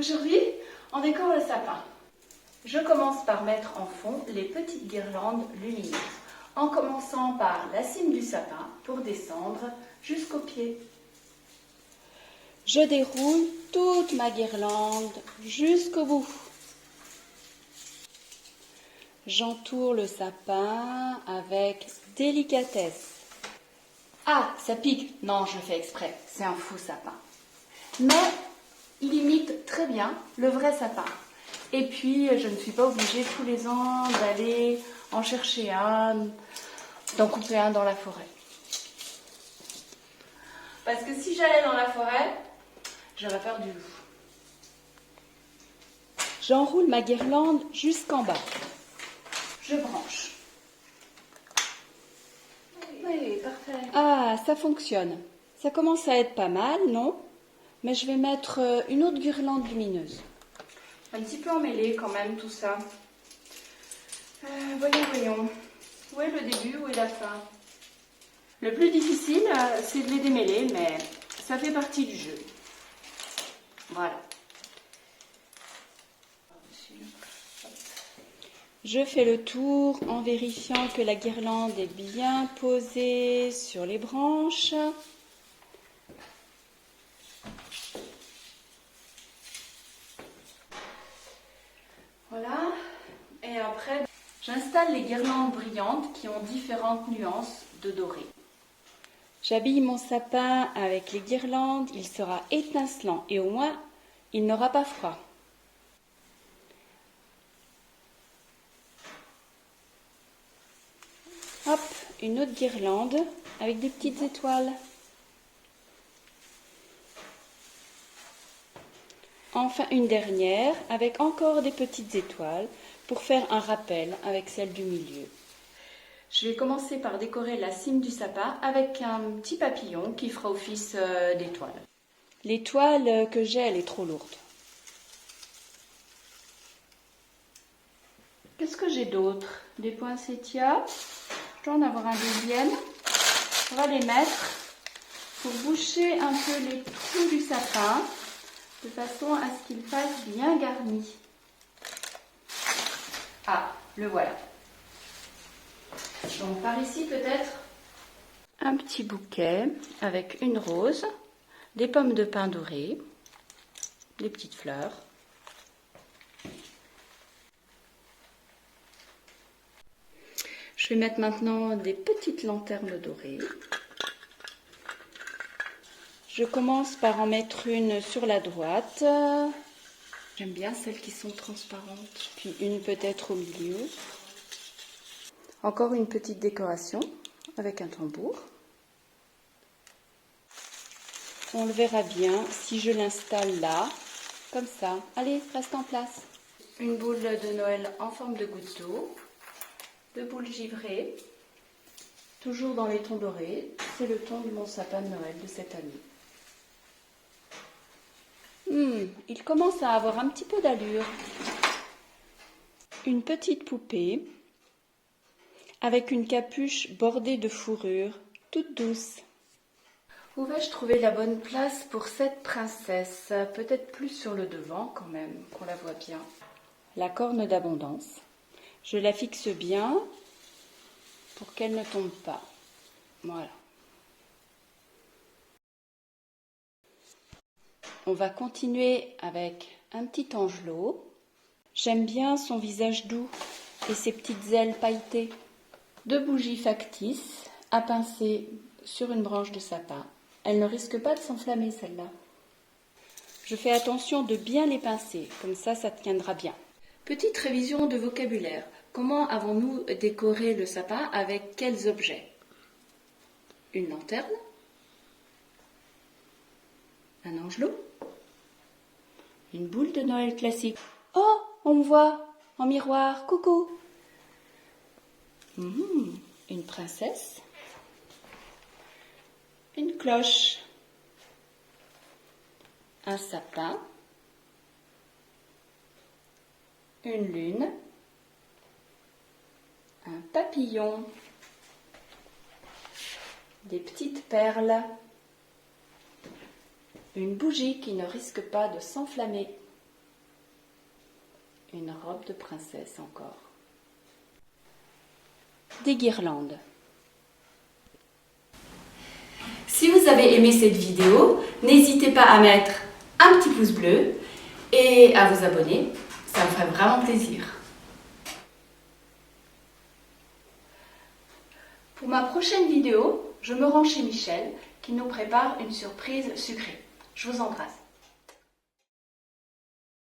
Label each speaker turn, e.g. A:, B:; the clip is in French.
A: Aujourd'hui, on décore le sapin. Je commence par mettre en fond les petites guirlandes lumineuses, en commençant par la cime du sapin pour descendre jusqu'au pied.
B: Je déroule toute ma guirlande jusqu'au bout. J'entoure le sapin avec délicatesse.
A: Ah, ça pique! Non, je fais exprès, c'est un faux sapin. Mais il imite très bien le vrai sapin. Et puis, je ne suis pas obligée tous les ans d'aller en chercher un, d'en couper un dans la forêt. Parce que si j'allais dans la forêt, j'aurais peur du loup.
B: J'enroule ma guirlande jusqu'en bas.
A: Je branche. Oui, parfait.
B: Ah, ça fonctionne. Ça commence à être pas mal, non? Mais je vais mettre une autre guirlande lumineuse.
A: Un petit peu emmêlé quand même tout ça. Voyons. Où est le début, où est la fin? Le plus difficile, c'est de les démêler, mais ça fait partie du jeu. Voilà.
B: Je fais le tour en vérifiant que la guirlande est bien posée sur les branches.
A: Voilà. Et après, j'installe les guirlandes brillantes qui ont différentes nuances de doré.
B: J'habille mon sapin avec les guirlandes, il sera étincelant et au moins il n'aura pas froid. Hop, une autre guirlande avec des petites étoiles. Enfin une dernière avec encore des petites étoiles pour faire un rappel avec celle du milieu.
A: Je vais commencer par décorer la cime du sapin avec un petit papillon qui fera office d'étoile.
B: L'étoile que j'ai, elle est trop lourde.
A: Qu'est-ce que j'ai d'autre? Des poinsettias. Je dois en avoir un deuxième. On va les mettre pour boucher un peu les trous du sapin, de façon à ce qu'il fasse bien garni. Ah, le voilà. Donc par ici peut-être un petit bouquet avec une rose, des pommes de pin dorées, des petites fleurs. Je vais mettre maintenant des petites lanternes dorées.
B: Je commence par en mettre une sur la droite.
A: J'aime bien celles qui sont transparentes.
B: Puis une peut-être au milieu.
A: Encore une petite décoration avec un tambour.
B: On le verra bien si je l'installe là, comme ça. Allez, reste en place.
A: Une boule de Noël en forme de goutte d'eau. 2 boules givrées. Toujours dans les tons dorés. C'est le ton de mon sapin de Noël de cette année.
B: Il commence à avoir un petit peu d'allure. Une petite poupée avec une capuche bordée de fourrure, toute douce.
A: Où vais-je trouver la bonne place pour cette princesse? Peut-être plus sur le devant quand même, qu'on la voit bien.
B: La corne d'abondance. Je la fixe bien pour qu'elle ne tombe pas. Voilà. On va continuer avec un petit angelot. J'aime bien son visage doux et ses petites ailes pailletées.
A: 2 bougies factices à pincer sur une branche de sapin. Elle ne risque pas de s'enflammer celle-là.
B: Je fais attention de bien les pincer, comme ça tiendra bien.
A: Petite révision de vocabulaire. Comment avons-nous décoré le sapin? Avec quels objets? Une lanterne? Un angelot? Une boule de Noël classique?
B: Oh, on me voit en miroir, coucou.
A: Une princesse? Une cloche? Un sapin? Une lune? Un papillon? Des petites perles? Une bougie qui ne risque pas de s'enflammer.
B: Une robe de princesse encore. Des guirlandes.
A: Si vous avez aimé cette vidéo, n'hésitez pas à mettre un petit pouce bleu et à vous abonner, ça me ferait vraiment plaisir. Pour ma prochaine vidéo, je me rends chez Michel qui nous prépare une surprise sucrée. Je vous embrasse.